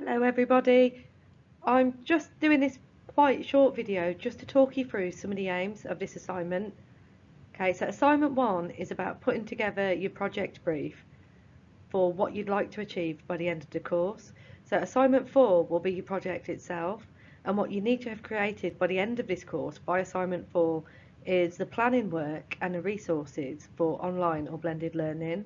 Hello everybody, I'm just doing this quite short video just to talk you through some of the aims of this assignment. Okay, so assignment 1 is about putting together your project brief for what you'd like to achieve by the end of the course. So assignment 4 will be your project itself, and what you need to have created by the end of this course by assignment 4 is the planning work and the resources for online or blended learning.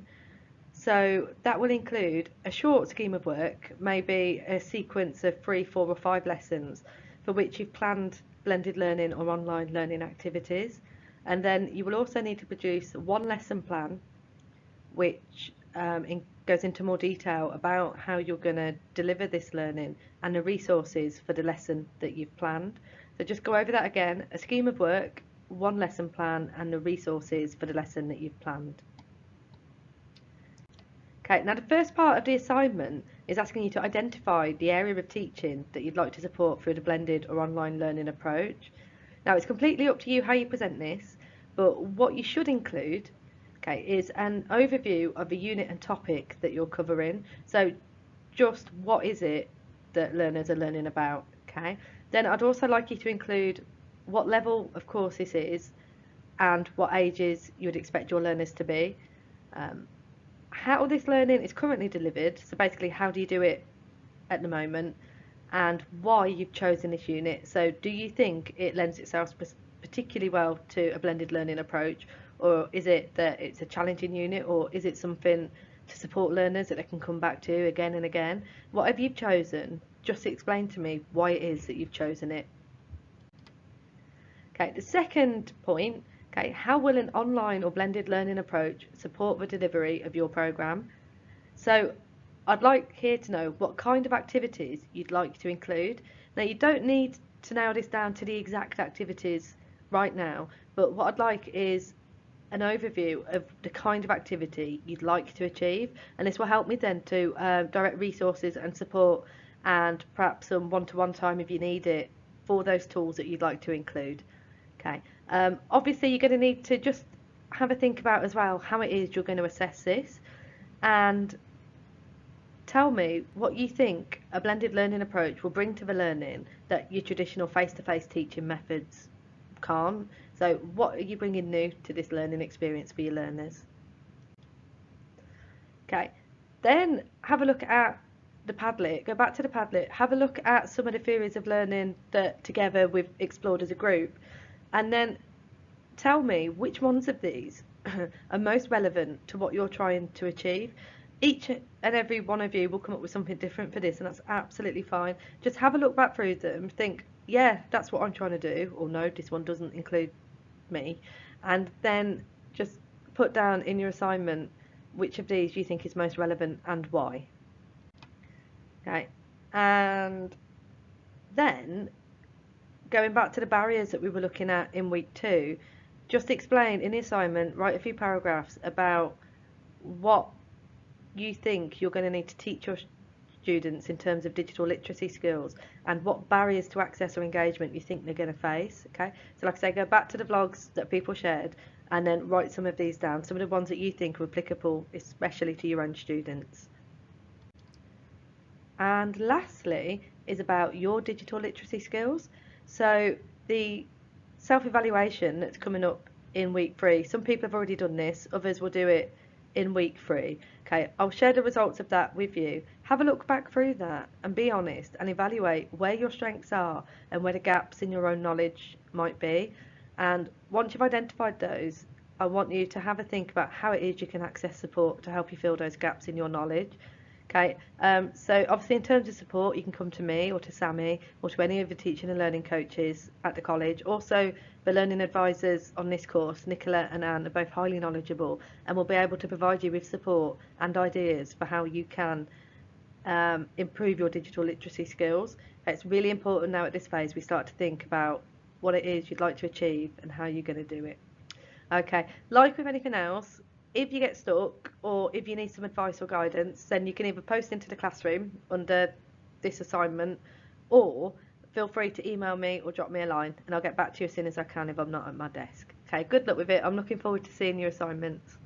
So that will include a short scheme of work, maybe a sequence of 3, 4 or 5 lessons for which you've planned blended learning or online learning activities. And then you will also need to produce one lesson plan which goes into more detail about how you're going to deliver this learning and the resources for the lesson that you've planned. So just go over that again, a scheme of work, one lesson plan and the resources for the lesson that you've planned. Okay, now the first part of the assignment is asking you to identify the area of teaching that you'd like to support through the blended or online learning approach. Now it's completely up to you how you present this, but what you should include, okay, is an overview of a unit and topic that you're covering. So just what is it that learners are learning about, okay? Then I'd also like you to include what level of course this is and what ages you would expect your learners to be. How this learning is currently delivered, so basically how do you do it at the moment, and why you've chosen this unit. So do you think it lends itself particularly well to a blended learning approach, or is it that it's a challenging unit, or is it something to support learners that they can come back to again and again? Whatever you've chosen, just explain to me why it is that you've chosen it. Okay, the second point, okay, how will an online or blended learning approach support the delivery of your programme? So I'd like here to know what kind of activities you'd like to include. Now you don't need to nail this down to the exact activities right now, but what I'd like is an overview of the kind of activity you'd like to achieve, and this will help me then to direct resources and support and perhaps some one-to-one time if you need it for those tools that you'd like to include. Okay, obviously you're going to need to just have a think about as well how it is you're going to assess this, and tell me what you think a blended learning approach will bring to the learning that your traditional face-to-face teaching methods can't. So what are you bringing new to this learning experience for your learners? Okay, then have a look at the Padlet, go back to the Padlet, have a look at some of the theories of learning that together we've explored as a group, and then tell me which ones of these are most relevant to what you're trying to achieve. Each and every one of you will come up with something different for this, and that's absolutely fine. Just have a look back through them, think, yeah, that's what I'm trying to do, or no, this one doesn't include me, and then just put down in your assignment which of these you think is most relevant and why. Okay, and then going back to the barriers that we were looking at in week 2, just explain in the assignment, write a few paragraphs about what you think you're going to need to teach your students in terms of digital literacy skills and what barriers to access or engagement you think they're going to face. Okay, so like I say, go back to the vlogs that people shared and then write some of these down, some of the ones that you think are applicable especially to your own students. And lastly is about your digital literacy skills. So the self-evaluation that's coming up in week 3, some people have already done this, others will do it in week 3. Okay, I'll share the results of that with you. Have a look back through that and be honest and evaluate where your strengths are and where the gaps in your own knowledge might be. And once you've identified those, I want you to have a think about how it is you can access support to help you fill those gaps in your knowledge. Okay, so obviously in terms of support, you can come to me or to Sammy or to any of the teaching and learning coaches at the college. Also, the learning advisors on this course, Nicola and Anne, are both highly knowledgeable and will be able to provide you with support and ideas for how you can improve your digital literacy skills. It's really important now at this phase we start to think about what it is you'd like to achieve and how you're going to do it. Okay, like with anything else, if you get stuck or if you need some advice or guidance, then you can either post into the classroom under this assignment or feel free to email me or drop me a line and I'll get back to you as soon as I can if I'm not at my desk. Okay, good luck with it. I'm looking forward to seeing your assignments.